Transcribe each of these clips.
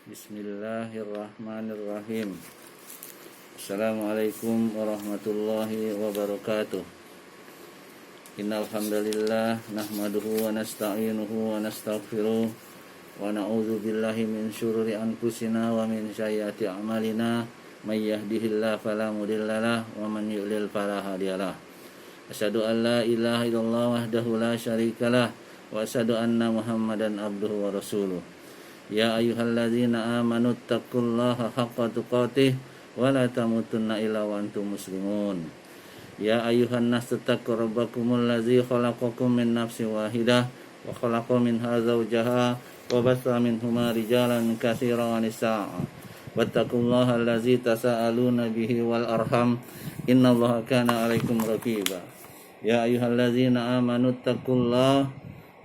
Bismillahirrahmanirrahim. Assalamualaikum warahmatullahi wabarakatuh. Innal hamdalillah nahmaduhu wa nasta'inuhu wa nastaghfiruh wa na'udzu billahi min syururi anfusina wa min sayyiati a'malina may yahdihillahu fala mudhillalah wa man yudlil fala hadiyalah. Asyhadu an la ilaha illallah wahdahu la syarikalah wa asyhadu anna Muhammadan abduhu wa rasuluh. Ya ayyuhalladzina amanu taqullaha haqqa tuqatih wa la tamutunna illa wa antum muslimun. Ya ayyuhan nas taqu rabbakumul ladzi khalaqakum min nafsin wahidah wa khalaqa minha zawjaha wa batha minhuma rijalan katsiran wa nisaa'a. Wattaqullaha allazi tasaaluna bihi wal arham innallaha kana 'alaikum raqiba. Ya ayyuhalladzina amanu taqullaha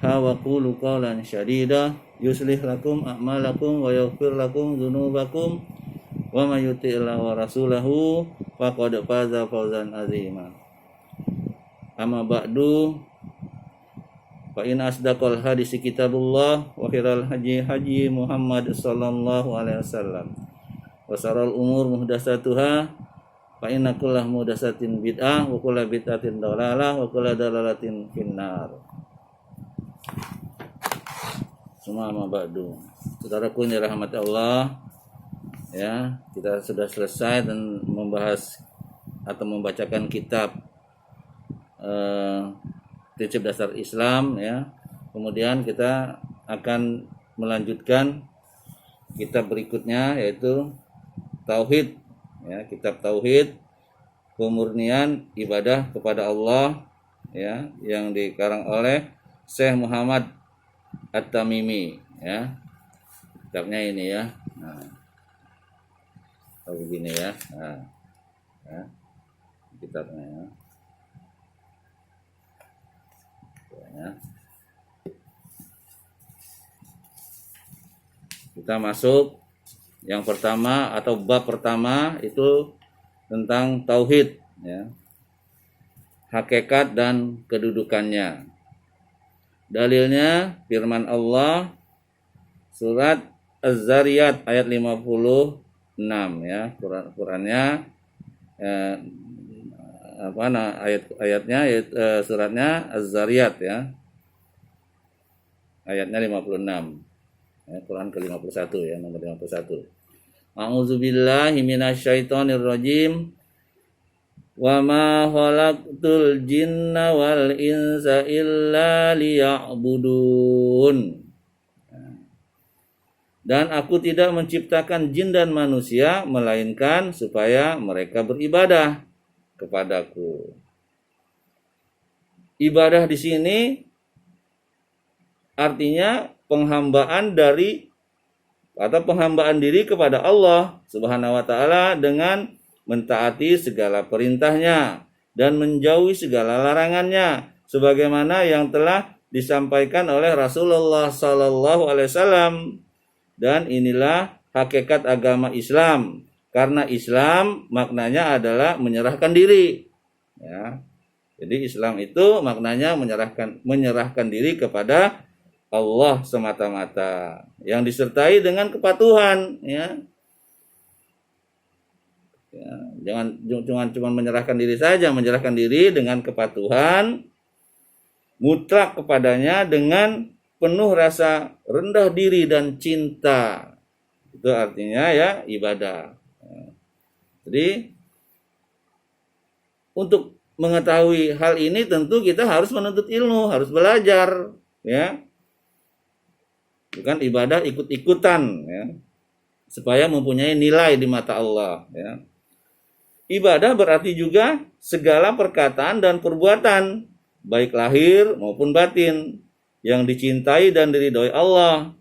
wa qulu qawlan sadida yuslih lakum a'malakum wa yaghfir lakum dzunubakum wa may yuti'illah wa rasulahu faqad faza fawzan 'azima. Amma ba'du, fa in asdaqal hadisi kitabullah wa khairal haji Muhammad sallallahu alaihi wasallam wa sharral umur muhdatsatuha fa inna kullah muhdatsatin bid'ah wa kullu bid'atin dhalalah wa kullu dhalalatin finnar. Semua ba'du. Saudaraku yang dirahmati Allah, ya, kita sudah selesai dan membahas atau membacakan kitab prinsip dasar Islam, ya. Kemudian kita akan melanjutkan kitab berikutnya yaitu Tauhid, ya, kitab Tauhid, pemurnian ibadah kepada Allah, ya, yang dikarang oleh Syekh Muhammad At-Tamimi, ya. Kitabnya ini, ya. Nah, begini, ya. Nah, ya. Kitabnya, ya. Ya. Kita masuk yang pertama atau bab pertama itu tentang tauhid, ya. Hakikat dan kedudukannya. Dalilnya firman Allah surat Az-Zariyat ayat 56, ya. Qurannya ayatnya suratnya Az-Zariyat, ya. Ayatnya 56. Ya, Quran ke-51, ya, nomor 51. A'udzubillahi minasyaitonirrajim. Wa ma khalaqtul jinna wal insa illa liya'budun. Dan aku tidak menciptakan jin dan manusia melainkan supaya mereka beribadah kepadaku. Ibadah di sini artinya penghambaan diri kepada Allah Subhanahu wa taala dengan mentaati segala perintahnya dan menjauhi segala larangannya sebagaimana yang telah disampaikan oleh Rasulullah sallallahu alaihi wasallam. Dan inilah hakikat agama Islam, karena Islam maknanya adalah menyerahkan diri, ya. Jadi Islam itu maknanya menyerahkan diri kepada Allah semata-mata yang disertai dengan kepatuhan, ya. Ya, jangan cuma menyerahkan diri saja, menyerahkan diri dengan kepatuhan mutlak kepadanya dengan penuh rasa rendah diri dan cinta. Itu artinya, ya, ibadah. Jadi untuk mengetahui hal ini tentu kita harus menuntut ilmu, harus belajar, ya. Bukan ibadah ikut-ikutan, ya, supaya mempunyai nilai di mata Allah, ya. Ibadah berarti juga segala perkataan dan perbuatan, baik lahir maupun batin, yang dicintai dan diridhoi Allah.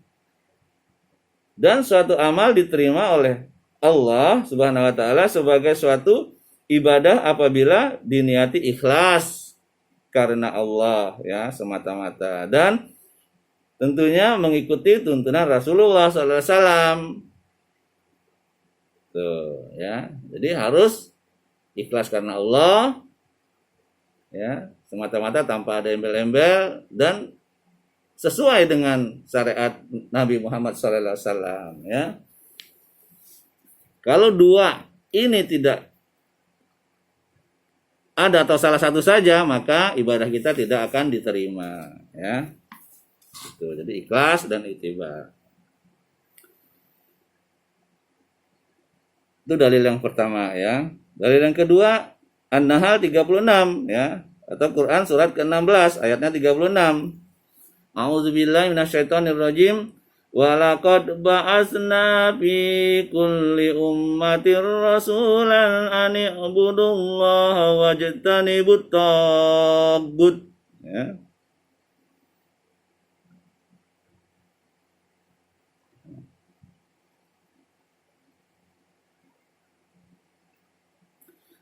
Dan suatu amal diterima oleh Allah Subhanahu wa taala sebagai suatu ibadah apabila diniati ikhlas karena Allah, ya, semata-mata, dan tentunya mengikuti tuntunan Rasulullah sallallahu alaihi wasallam. Tuh, ya. Jadi harus ikhlas karena Allah, ya, semata-mata tanpa ada embel-embel dan sesuai dengan syariat Nabi Muhammad sallallahu alaihi wasallam, ya. Kalau dua ini tidak ada atau salah satu saja, maka ibadah kita tidak akan diterima, ya. Itu. Jadi ikhlas dan ittiba. Itu dalil yang pertama, ya. Dalil yang kedua, An-Nahl 36, ya, atau Quran surat ke-16 ayatnya 36. A'udzubillahi minasyaitonirrajim. Wa laqad ba'atsna fi kulli ummatir rasulan an i'budullaha wajtanibut taghut, ya.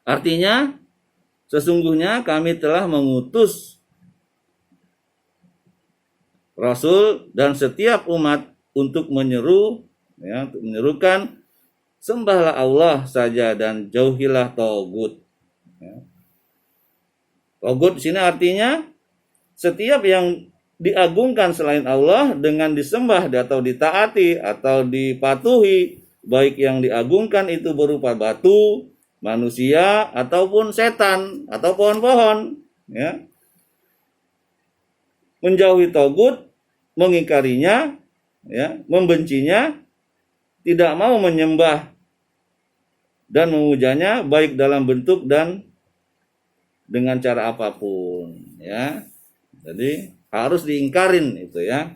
Artinya, sesungguhnya kami telah mengutus Rasul dan setiap umat untuk menyeru, ya, untuk menyerukan sembahlah Allah saja dan jauhilah tagut. Ya. Tagut di sini artinya setiap yang diagungkan selain Allah dengan disembah atau ditaati atau dipatuhi, baik yang diagungkan itu berupa batu, manusia ataupun setan atau pohon-pohon, ya. Menjauhi tagut, mengingkarinya, ya, membencinya, tidak mau menyembah dan memujanya baik dalam bentuk dan dengan cara apapun, ya. Jadi harus diingkarin itu, ya.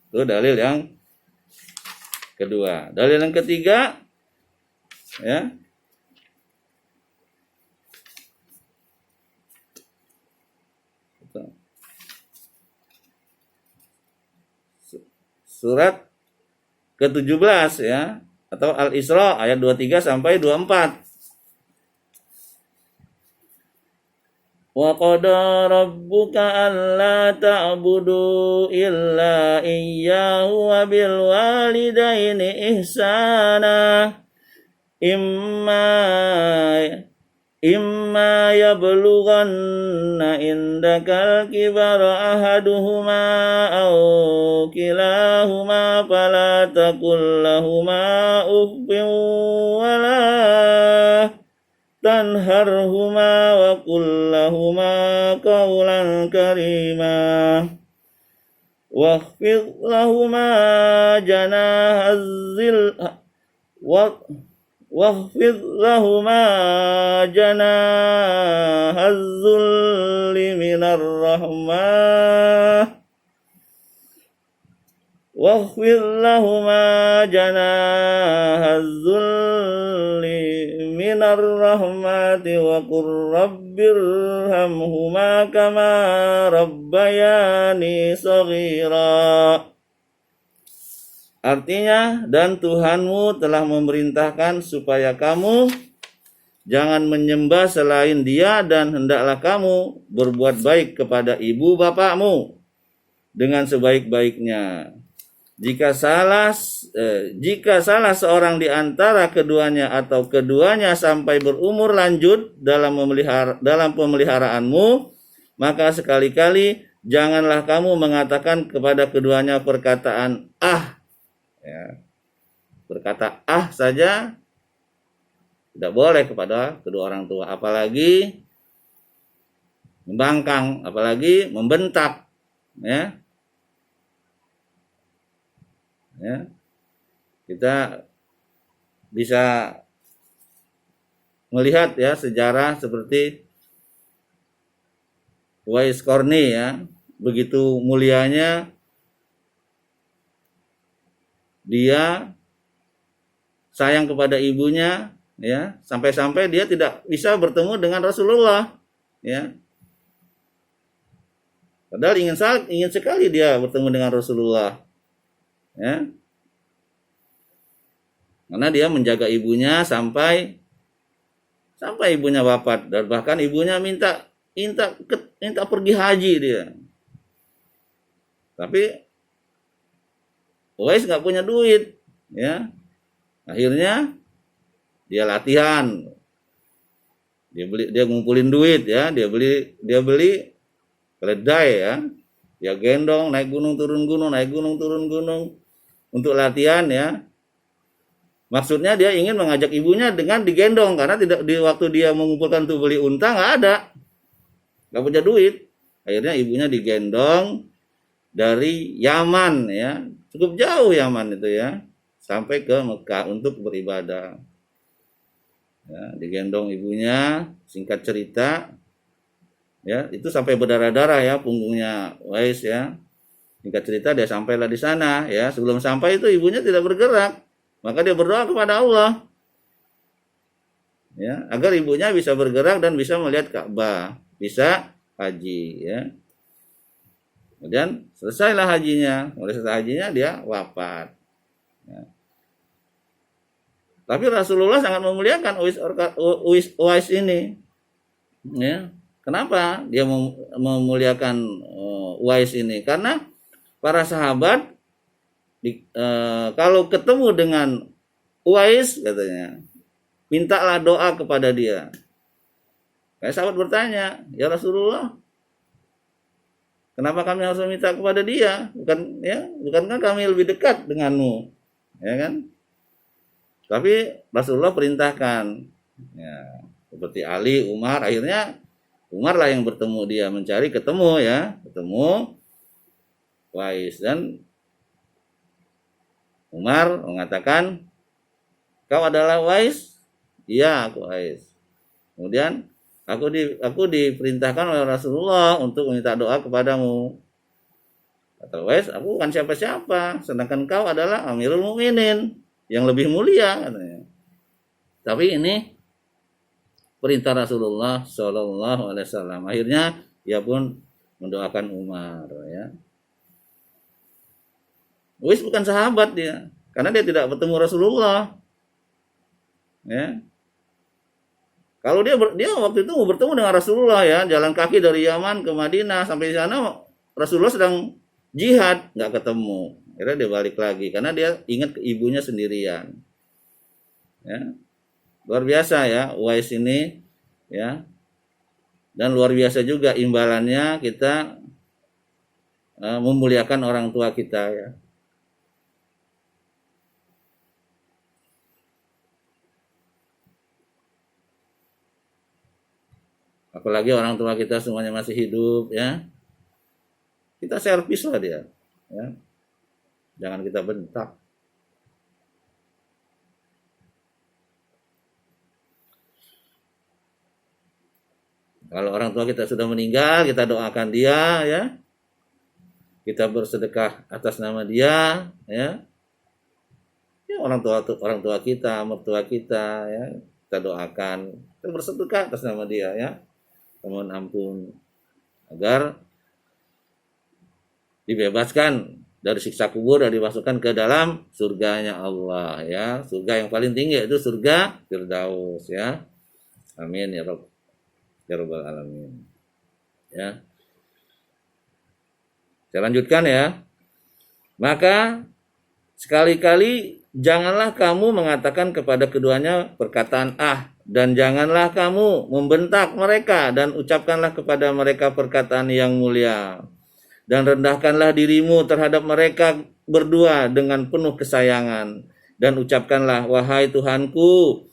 Itu dalil yang kedua. Dalil yang ketiga, ya, surat ke-17, ya, atau Al-Isra ayat 23 sampai 24. Wa qada rabbuka alla ta'budu illa iyyahu wa bil walidaini ihsana imma yablughanna indakal kibara ahaduhuma aw kilahuma fala taqul lahumā uffin wala tanharhuma wa qul lahumā qawlan karīmā wakhfid lahumā واخفض لهما جناح الذل من الرحمة واخفض لهما جناح الذل من الرحمة وقل رب ارحمهما كما ربياني صغيرا. Artinya, dan Tuhanmu telah memerintahkan supaya kamu jangan menyembah selain Dia dan hendaklah kamu berbuat baik kepada ibu bapakmu dengan sebaik-baiknya. Jika salah seorang di antara keduanya atau keduanya sampai berumur lanjut dalam pemeliharaanmu, maka sekali-kali janganlah kamu mengatakan kepada keduanya perkataan ya. Berkata saja tidak boleh kepada kedua orang tua, apalagi membangkang, apalagi membentak, ya. Ya. Kita bisa melihat, ya, sejarah seperti Uwais Qarni, ya, begitu mulianya dia sayang kepada ibunya, ya, sampai-sampai dia tidak bisa bertemu dengan Rasulullah, ya. Padahal ingin sekali dia bertemu dengan Rasulullah, ya. Karena dia menjaga ibunya sampai ibunya wafat, dan bahkan ibunya minta pergi haji dia. Tapi Uwais nggak punya duit, ya. Akhirnya dia latihan, dia ngumpulin duit, ya. Dia beli keledai, ya. Dia gendong naik gunung turun gunung, naik gunung turun gunung. untuk latihan ya. Maksudnya dia ingin mengajak ibunya dengan digendong, karena tidak di waktu dia mengumpulkan untuk beli unta nggak punya duit. Akhirnya ibunya digendong dari Yaman ya, cukup jauh Yaman itu ya, sampai ke Mekah untuk beribadah. Ya, digendong ibunya, singkat cerita ya, itu sampai berdarah-darah ya punggungnya Uwais ya. Singkat cerita dia sampailah di sana ya. Sebelum sampai itu ibunya tidak bergerak. Maka dia berdoa kepada Allah ya, agar ibunya bisa bergerak dan bisa melihat Ka'bah, bisa haji ya. Kemudian selesailah hajinya. Mulai selesai hajinya dia wafat. Ya. Tapi Rasulullah sangat memuliakan Uwais ini. Ya. Kenapa dia memuliakan Uwais ini? Karena para sahabat kalau ketemu dengan Uwais katanya, mintalah doa kepada dia. Kayak sahabat bertanya, ya Rasulullah, kenapa kami harus meminta kepada dia? Bukankah kami lebih dekat denganmu? Ya kan? Tapi Rasulullah perintahkan, ya, seperti Ali, Umar, akhirnya Umar lah yang bertemu dia, ketemu Uwais, dan Umar mengatakan, kau adalah Uwais? Iya, aku Uwais. Kemudian aku diperintahkan oleh Rasulullah untuk meminta doa kepadamu. Kata Uwais, aku bukan siapa-siapa, sedangkan kau adalah Amirul Mukminin, yang lebih mulia katanya. Tapi ini perintah Rasulullah Shallallahu Alaihi Wasallam. Akhirnya dia pun mendoakan Umar ya. Uwais bukan sahabat dia, karena dia tidak bertemu Rasulullah. Ya. Kalau dia waktu itu mau bertemu dengan Rasulullah ya, jalan kaki dari Yaman ke Madinah, sampai di sana Rasulullah sedang jihad, nggak ketemu. Akhirnya dia balik lagi karena dia ingat ke ibunya sendirian. Ya. Luar biasa ya Uwais ini ya. Dan luar biasa juga imbalannya kita memuliakan orang tua kita ya. Apalagi orang tua kita semuanya masih hidup ya. Kita servis lah dia ya. Jangan kita bentak. Kalau orang tua kita sudah meninggal, kita doakan dia ya. Kita bersedekah atas nama dia ya. Ya, orang tua kita, mertua kita ya, kita doakan. Kita bersedekah atas nama dia ya. Mohon ampun agar dibebaskan dari siksa kubur dan dimasukkan ke dalam surganya Allah ya. Surga yang paling tinggi itu surga Firdaus ya. Amin ya Rabbal alamin. Ya. Saya lanjutkan ya. Maka sekali-kali janganlah kamu mengatakan kepada keduanya perkataan dan janganlah kamu membentak mereka dan ucapkanlah kepada mereka perkataan yang mulia. Dan rendahkanlah dirimu terhadap mereka berdua dengan penuh kesayangan. Dan ucapkanlah, wahai Tuhanku,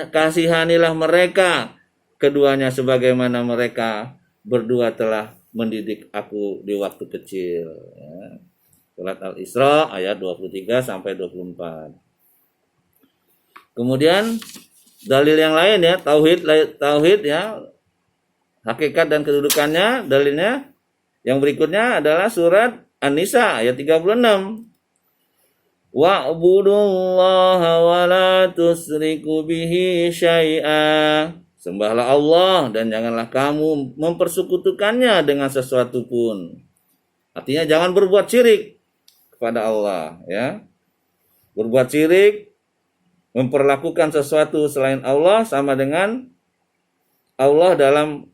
kasihanilah mereka keduanya sebagaimana mereka berdua telah mendidik aku di waktu kecil. Ya. Surat Al-Isra ayat 23 sampai 24. Kemudian dalil yang lain ya, tauhid ya, hakikat dan kedudukannya, dalilnya yang berikutnya adalah surat An-Nisa ayat 36. Wa'budullaha wa la tusriku bihi syai'a. Sembahlah Allah dan janganlah kamu mempersekutukannya dengan sesuatu pun. Artinya jangan berbuat syirik kepada Allah ya. Berbuat syirik, memperlakukan sesuatu selain Allah sama dengan Allah dalam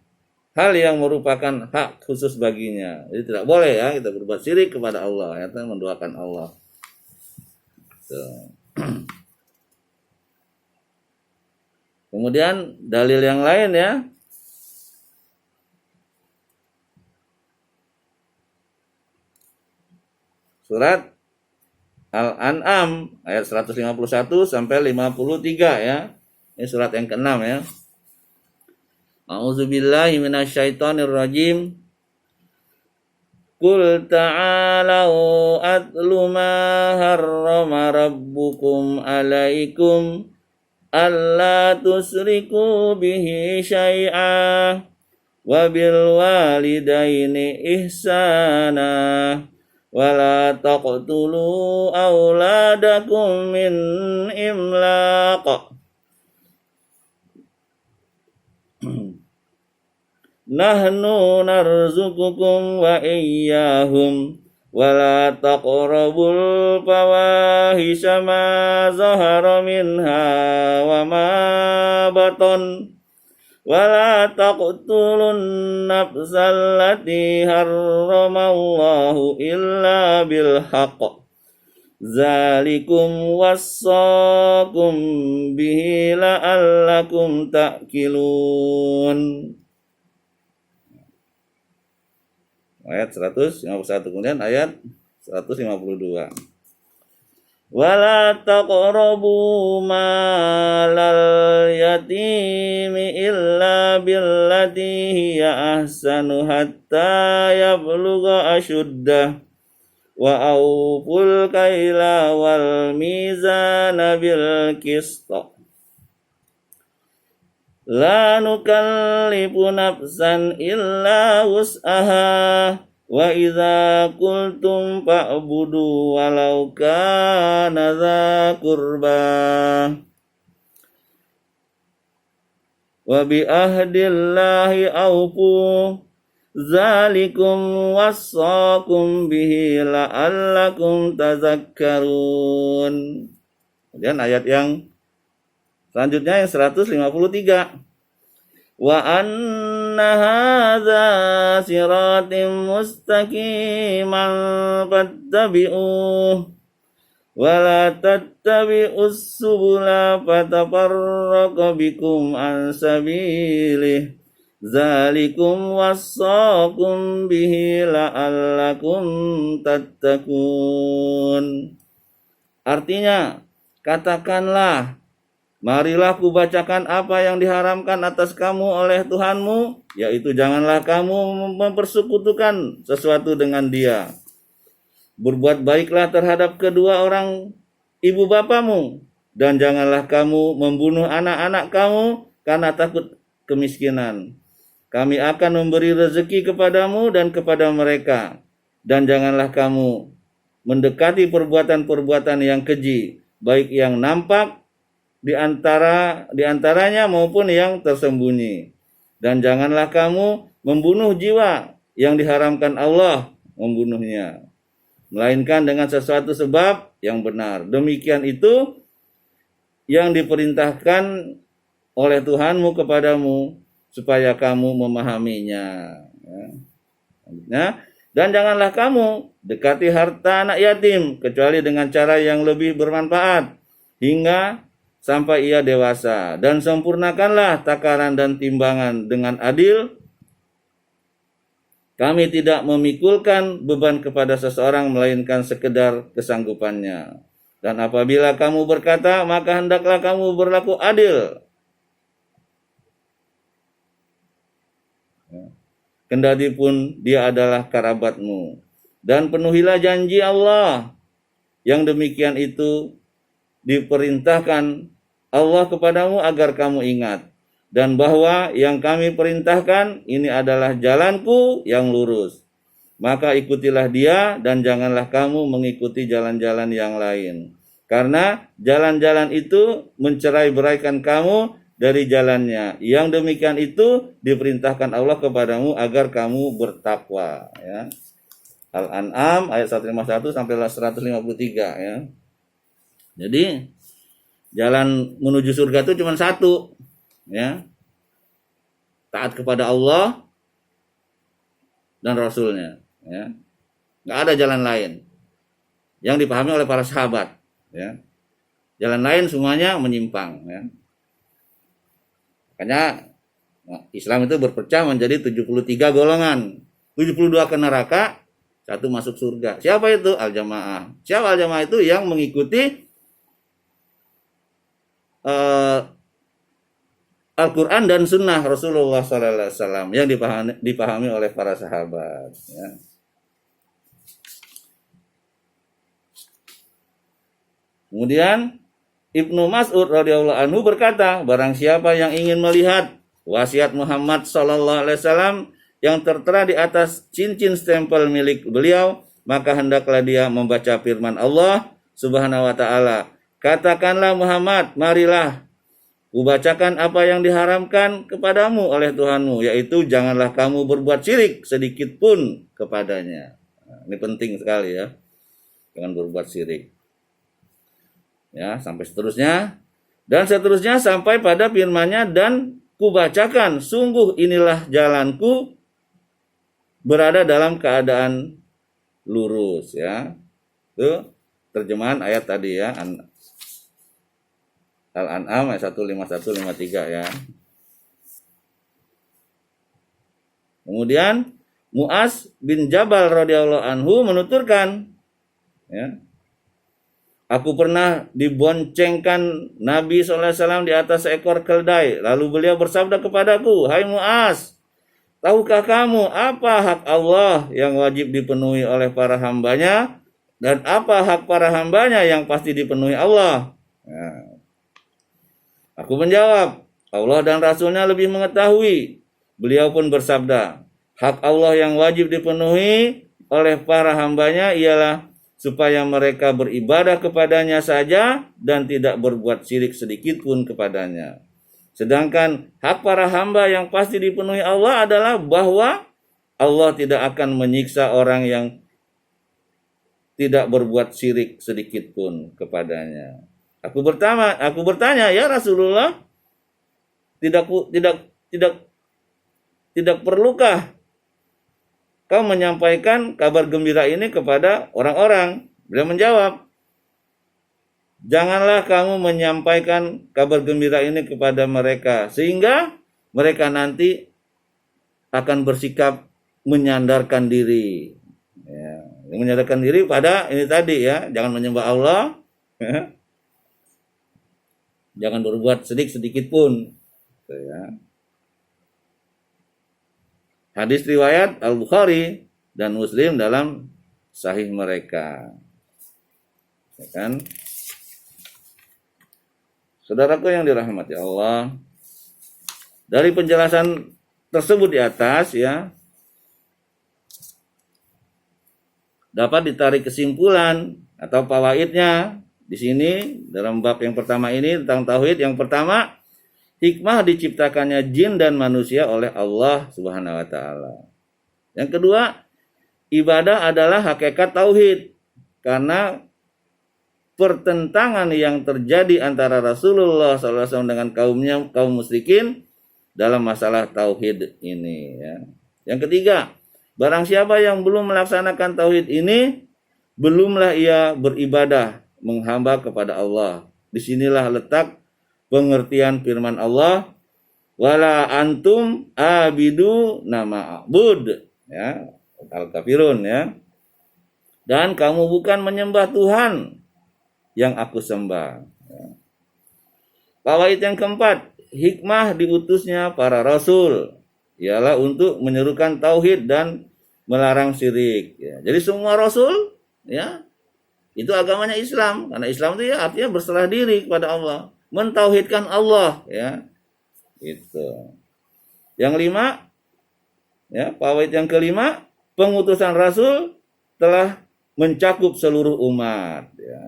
hal yang merupakan hak khusus baginya. Jadi tidak boleh ya kita berbuat syirik kepada Allah ya, kita mendoakan Allah. Kemudian dalil yang lain ya. Surat Al-An'am ayat 151 sampai 53 ya. Ini surat yang ke-6 ya. A'udzubillahi minasyaitonirrajim. Qul ta'alau atlu ma harrama rabbukum alaikum alla tusriku bihi syai'a wa bil walidaini ihsana wa la taqtulu auladakum min imlaq nahnu narzukukum wa iyyahum wa la taqrabul fawahisha ma zahara minha wa ma batan wa la taqtulun nafsal lati harramallahu illa bil haqq zalikum wassaqum bihi la'allakum ta'qilun. Ayat 151, kemudian ayat 152. Wala taqrabu malal yatimi illa billati hiya ahsanu hatta yablugha ashuddah wa awful kaila wal mizana bil qist. La nukallifu nafsan illa wus'aha wa idza qultum fa'budu walau kana dza qurba wa bi ahdillahi awfu zalikum wassaqum bihi la'allakum tazakkarun. Kemudian ayat yang selanjutnya yang 153. Wa anna hadza siratim mustaqiman fattabi'uh wa la tattabi'us subula fatafarraqa bikum an sabilih zalikum wassaqum bihi la'allakum tattaqun. Artinya, katakanlah, marilah kubacakan apa yang diharamkan atas kamu oleh Tuhanmu, yaitu janganlah kamu mempersekutukan sesuatu dengan Dia. Berbuat baiklah terhadap kedua orang ibu bapamu, dan janganlah kamu membunuh anak-anak kamu karena takut kemiskinan. Kami akan memberi rezeki kepadamu dan kepada mereka, dan janganlah kamu mendekati perbuatan-perbuatan yang keji, baik yang nampak di antaranya maupun yang tersembunyi. Dan janganlah kamu membunuh jiwa yang diharamkan Allah membunuhnya, melainkan dengan sesuatu sebab yang benar. Demikian itu yang diperintahkan oleh Tuhanmu kepadamu supaya kamu memahaminya. Dan janganlah kamu dekati harta anak yatim kecuali dengan cara yang lebih bermanfaat hingga sampai ia dewasa, dan sempurnakanlah takaran dan timbangan dengan adil. Kami tidak memikulkan beban kepada seseorang melainkan sekedar kesanggupannya. Dan apabila kamu berkata, maka hendaklah kamu berlaku adil. Kendati pun dia adalah kerabatmu. Dan penuhilah janji Allah. Yang demikian itu diperintahkan Allah kepadamu agar kamu ingat, dan bahwa yang kami perintahkan ini adalah jalanku yang lurus. Maka ikutilah dia dan janganlah kamu mengikuti jalan-jalan yang lain, karena jalan-jalan itu mencerai-beraikan kamu dari jalannya. Yang demikian itu diperintahkan Allah kepadamu agar kamu bertakwa, ya. Al-An'am ayat 151 sampai 153 ya. Jadi jalan menuju surga itu cuma satu, ya. Taat kepada Allah dan Rasulnya, ya. Nggak ada jalan lain yang dipahami oleh para sahabat, ya. Jalan lain semuanya menyimpang, ya. Makanya Islam itu berpecah menjadi 73 golongan, 72 ke neraka, satu masuk surga. Siapa itu? Al-Jamaah. Siapa Al-Jamaah itu? Yang mengikuti Al-Quran dan Sunnah Rasulullah SAW yang dipahami oleh para sahabat. Ya. Kemudian Ibnu Mas'ud radhiyallahu anhu berkata, barang siapa yang ingin melihat wasiat Muhammad sallallahu alaihi wasallam yang tertera di atas cincin stempel milik beliau, maka hendaklah dia membaca firman Allah Subhanahu wa taala. Katakanlah Muhammad, marilah kubacakan apa yang diharamkan kepadamu oleh Tuhanmu, yaitu janganlah kamu berbuat syirik sedikit pun kepadanya. Nah, ini penting sekali ya. Jangan berbuat syirik. Ya, sampai seterusnya. Dan seterusnya sampai pada firman-Nya, dan kubacakan, sungguh inilah jalanku berada dalam keadaan lurus, ya. Itu terjemahan ayat tadi ya. Al-An'am ayat 151-53 ya. Kemudian Mu'az bin Jabal radhiyallahu anhu menuturkan, ya, aku pernah diboncengkan Nabi SAW di atas seekor keldai. Lalu beliau bersabda kepadaku, hai Mu'az, tahukah kamu apa hak Allah yang wajib dipenuhi oleh para hambanya, dan apa hak para hambanya yang pasti dipenuhi Allah? Nah, aku menjawab, Allah dan Rasulnya lebih mengetahui. Beliau pun bersabda, hak Allah yang wajib dipenuhi oleh para hambanya ialah supaya mereka beribadah kepadanya saja dan tidak berbuat syirik sedikit pun kepadanya. Sedangkan hak para hamba yang pasti dipenuhi Allah adalah bahwa Allah tidak akan menyiksa orang yang tidak berbuat syirik sedikit pun kepadanya. Aku bertanya, ya Rasulullah, tidak perlukah kau menyampaikan kabar gembira ini kepada orang-orang? Beliau menjawab, janganlah kamu menyampaikan kabar gembira ini kepada mereka, sehingga mereka nanti akan bersikap menyandarkan diri. Ya, menyandarkan diri pada ini tadi ya, jangan menyembah Allah, ya. Jangan berbuat sedikit pun. Ya. Hadis riwayat Al-Bukhari dan Muslim dalam sahih mereka. Ya kan? Saudaraku yang dirahmati Allah, dari penjelasan tersebut di atas ya, dapat ditarik kesimpulan atau fawaidnya di sini dalam bab yang pertama ini tentang tauhid. Yang pertama, hikmah diciptakannya jin dan manusia oleh Allah Subhanahu wa taala. Yang kedua, ibadah adalah hakikat tauhid karena pertentangan yang terjadi antara Rasulullah SAW dengan kaum musyrikin dalam masalah tauhid ini ya. Yang ketiga, barang siapa yang belum melaksanakan tauhid ini, belumlah ia beribadah menghamba kepada Allah. Disinilah letak pengertian firman Allah, wala antum abidu nama abud ya, Al-Kafirun ya. Dan kamu bukan menyembah Tuhan yang aku sembah. Ya. Fawaid yang keempat, hikmah diutusnya para rasul ialah untuk menyerukan tauhid dan melarang syirik ya. Jadi semua rasul ya itu agamanya Islam, karena Islam itu ya artinya berserah diri kepada Allah, mentauhidkan Allah ya. Itu. Yang lima ya, fawaid yang kelima, pengutusan rasul telah mencakup seluruh umat ya.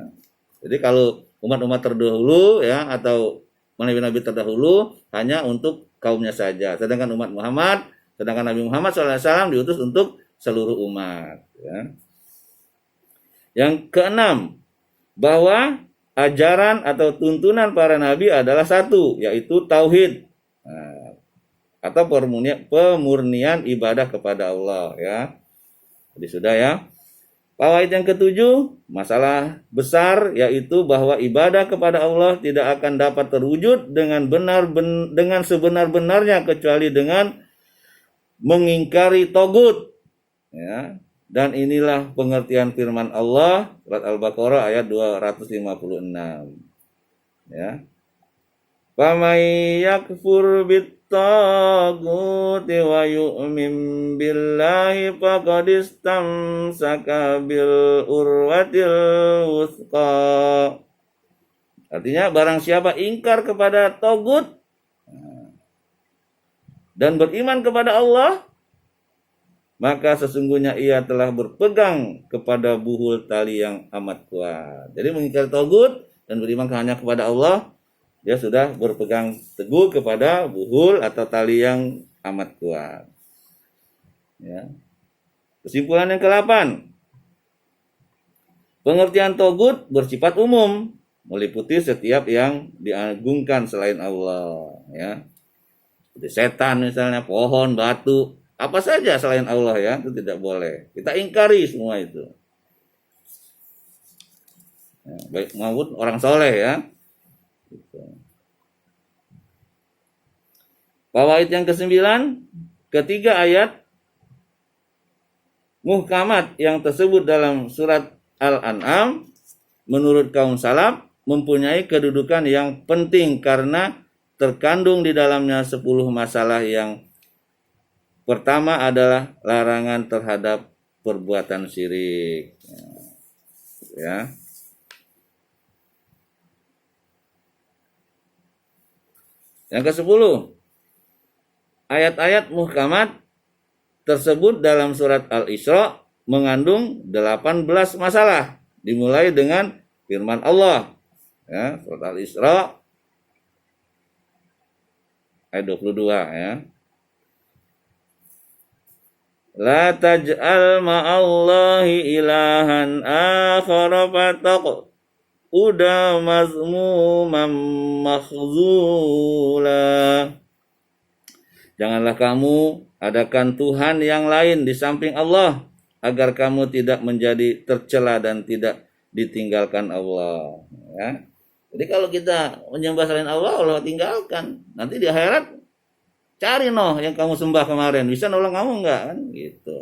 Jadi kalau umat-umat terdahulu ya atau nabi-nabi terdahulu hanya untuk kaumnya saja, sedangkan Nabi Muhammad SAW diutus untuk seluruh umat ya. Yang keenam, bahwa ajaran atau tuntunan para nabi adalah satu, yaitu tauhid atau pemurnian ibadah kepada Allah ya. Jadi sudah ya. Fawaid yang ketujuh, masalah besar yaitu bahwa ibadah kepada Allah tidak akan dapat terwujud dengan sebenar-benarnya kecuali dengan mengingkari togut ya. Dan inilah pengertian firman Allah surat Al-Baqarah ayat 256. Ya. Famay yakfur bittaguti wa yu'min billahi faqad istamsaka bil urwatil wuthqa. Artinya barang siapa ingkar kepada tagut dan beriman kepada Allah, maka sesungguhnya ia telah berpegang kepada buhul tali yang amat kuat. Jadi mengingkari tagut dan beriman hanya kepada Allah, dia sudah berpegang teguh kepada buhul atau tali yang amat kuat. Ya. Kesimpulan yang ke-8. Pengertian tagut bersifat umum, meliputi setiap yang diagungkan selain Allah. Ya. Seperti setan misalnya, pohon, batu, apa saja selain Allah ya, itu tidak boleh. Kita ingkari semua itu. Ya, baik maupun orang soleh ya. Fawaid yang ke-9, ketiga ayat muhkamat yang tersebut dalam surat Al-An'am menurut kaum salaf mempunyai kedudukan yang penting karena terkandung di dalamnya 10 masalah. Yang pertama adalah larangan terhadap perbuatan syirik. Ya. Yang ke-10, ayat-ayat muhkamat tersebut dalam surat Al-Isra mengandung 18 masalah, dimulai dengan firman Allah. Ya, surat Al-Isra ayat 22 ya. La taj'al ma'allahi ilahan akhara udah mazmuman makhzula. Janganlah kamu adakan Tuhan yang lain di samping Allah, agar kamu tidak menjadi tercela dan tidak ditinggalkan Allah. Ya. Jadi kalau kita menyembah selain Allah, Allah tinggalkan. Nanti di akhirat cari yang kamu sembah kemarin, bisa nolong kamu enggak kan? Gitu.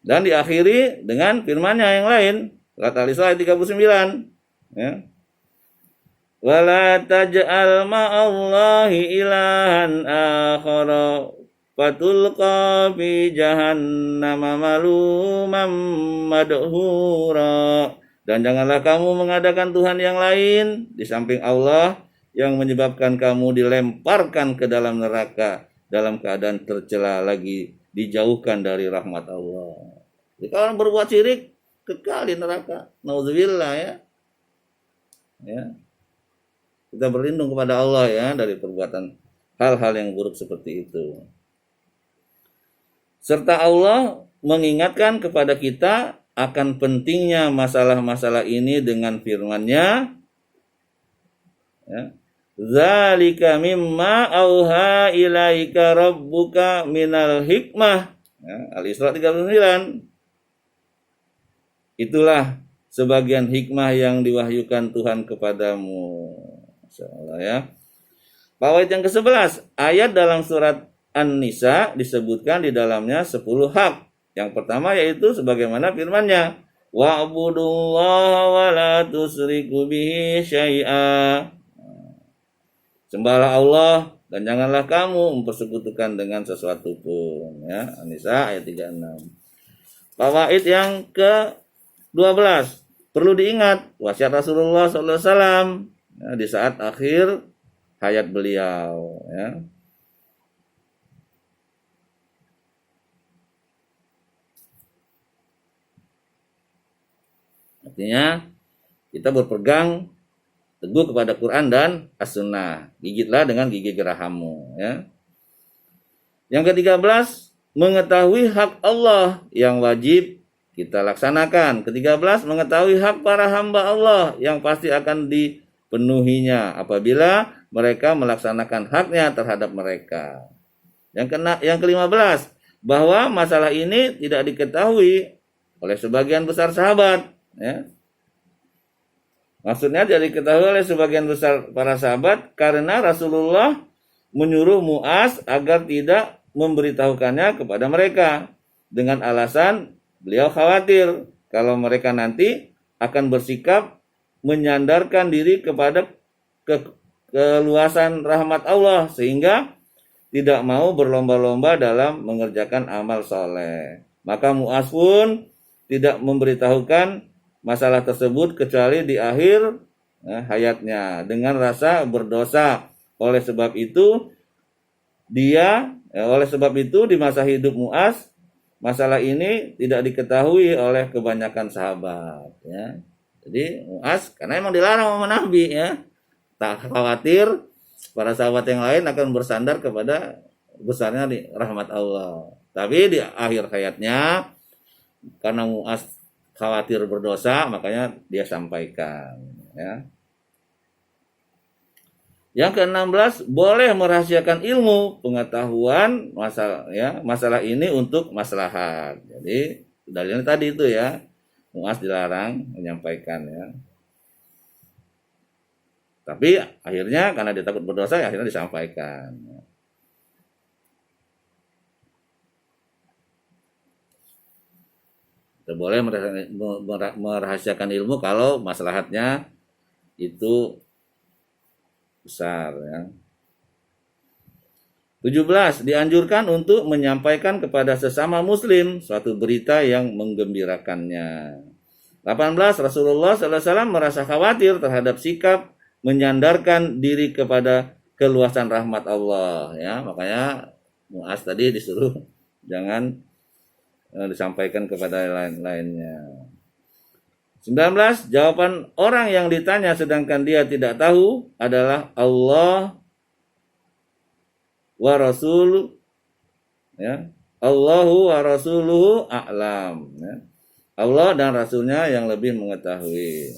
Dan diakhiri dengan firman-Nya yang lain, surat Al-Isra ayat 39, ya. Wala taj'al ma'allahi ilahan akhara fatulqa fi jahannama maluman madhura. Dan janganlah kamu mengadakan Tuhan yang lain di samping Allah yang menyebabkan kamu dilemparkan ke dalam neraka dalam keadaan tercela lagi dijauhkan dari rahmat Allah. Jadi kalau orang berbuat syirik kekal di neraka. Nauzubillah ya. Ya. Kita berlindung kepada Allah ya dari perbuatan hal-hal yang buruk seperti itu. Serta Allah mengingatkan kepada kita akan pentingnya masalah-masalah ini dengan firman-Nya. Ya. Zalika mimma auha ilaika rabbuka minal hikmah. Ya, Al-Isra 39. Itulah sebagian hikmah yang diwahyukan Tuhan kepadamu. Insyaallah ya. Fawaid yang ke-11, ayat dalam surat An-Nisa disebutkan di dalamnya 10 hak. Yang pertama yaitu sebagaimana firman-Nya, wa'budullaha wa la tusyriku bihi syai'a. Sembahlah Allah dan janganlah kamu mempersekutukan dengan sesuatu pun. Ya, An-Nisa ayat 36. Fawaid yang ke-12, perlu diingat wasiat Rasulullah SAW ya, di saat akhir hayat beliau. Ya. Artinya kita berpegang teguh kepada Quran dan As-Sunnah. Gigitlah dengan gigi gerahammu. Ya. Yang ke-13, mengetahui hak Allah yang wajib kita laksanakan. Ke-13, mengetahui hak para hamba Allah yang pasti akan dipenuhinya apabila mereka melaksanakan haknya terhadap mereka. Yang ke-15, bahwa masalah ini tidak diketahui oleh sebagian besar sahabat. Ya. Maksudnya tidak diketahui oleh sebagian besar para sahabat karena Rasulullah menyuruh Mu'az agar tidak memberitahukannya kepada mereka dengan alasan beliau khawatir kalau mereka nanti akan bersikap menyandarkan diri kepada keluasan rahmat Allah sehingga tidak mau berlomba-lomba dalam mengerjakan amal soleh. Maka Mu'az pun tidak memberitahukan masalah tersebut kecuali di akhir hayatnya dengan rasa berdosa. Oleh sebab itu di masa hidup Mu'az masalah ini tidak diketahui oleh kebanyakan sahabat ya. Jadi Mu'az karena emang dilarang sama Nabi ya, tak khawatir para sahabat yang lain akan bersandar kepada besarnya rahmat Allah. Tapi di akhir hayatnya karena Mu'az khawatir berdosa, makanya dia sampaikan ya. Yang ke-16, boleh merahasiakan ilmu pengetahuan masalah ini untuk maslahat. Jadi dalilnya tadi itu ya, Mu'az dilarang menyampaikan ya. Tapi akhirnya karena dia takut berdosa, akhirnya disampaikan. Kita boleh merahasiakan ilmu kalau maslahatnya itu besar ya. 17. Dianjurkan untuk menyampaikan kepada sesama muslim suatu berita yang menggembirakannya. 18. Rasulullah SAW merasa khawatir terhadap sikap menyandarkan diri kepada keluasan rahmat Allah ya. Makanya Mu'az tadi disuruh jangan disampaikan kepada lain-lainnya. 19. Jawaban orang yang ditanya sedangkan dia tidak tahu adalah Allah wa Rasul ya. Allahu wa Rasuluhu a'lam ya. Allah dan Rasulnya yang lebih mengetahui.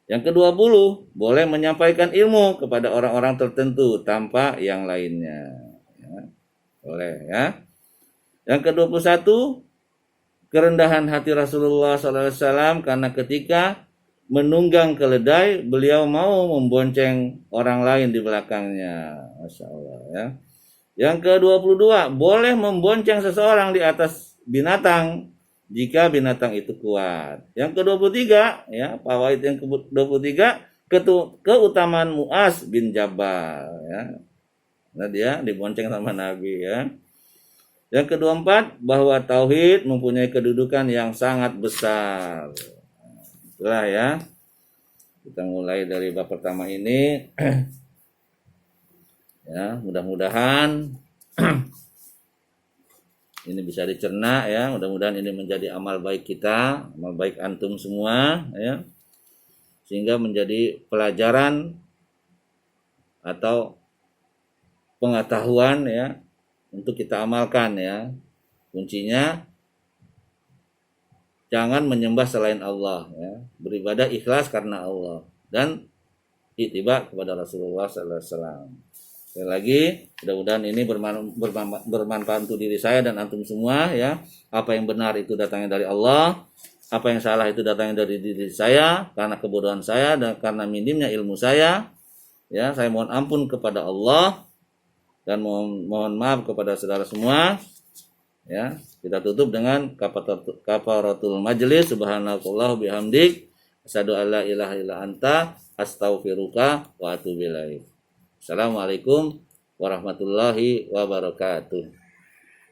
Yang ke-20, boleh menyampaikan ilmu kepada orang-orang tertentu tanpa yang lainnya ya. Boleh ya. Yang ke-21, kerendahan hati Rasulullah SAW karena ketika menunggang keledai beliau mau membonceng orang lain di belakangnya. Masya Allah ya. Yang ke-22, boleh membonceng seseorang di atas binatang jika binatang itu kuat. Yang ke-23 ya, fawaid yang ke-23 keutamaan Mu'az bin Jabal ya. Nah, dia dibonceng sama Nabi ya. Yang ke-24, bahwa tauhid mempunyai kedudukan yang sangat besar. Itulah ya. Kita mulai dari bab pertama ini. Ya, mudah-mudahan ini bisa dicerna ya. Mudah-mudahan ini menjadi amal baik kita, amal baik antum semua ya. Sehingga menjadi pelajaran atau pengetahuan ya untuk kita amalkan ya. Kuncinya jangan menyembah selain Allah ya. Beribadah ikhlas karena Allah dan ittiba kepada Rasulullah sallallahu alaihi wasallam. Sekali lagi, mudah-mudahan ini bermanfaat untuk diri saya dan antum semua ya. Apa yang benar itu datangnya dari Allah, apa yang salah itu datangnya dari diri saya karena kebodohan saya dan karena minimnya ilmu saya. Ya, saya mohon ampun kepada Allah dan mohon maaf kepada saudara semua. Ya, kita tutup dengan kafaratul majlis. Subhanakallah bihamdik, asyhadu alla ilaha illa anta, astaghfiruka wa atubu ilaik. Assalamualaikum warahmatullahi wabarakatuh.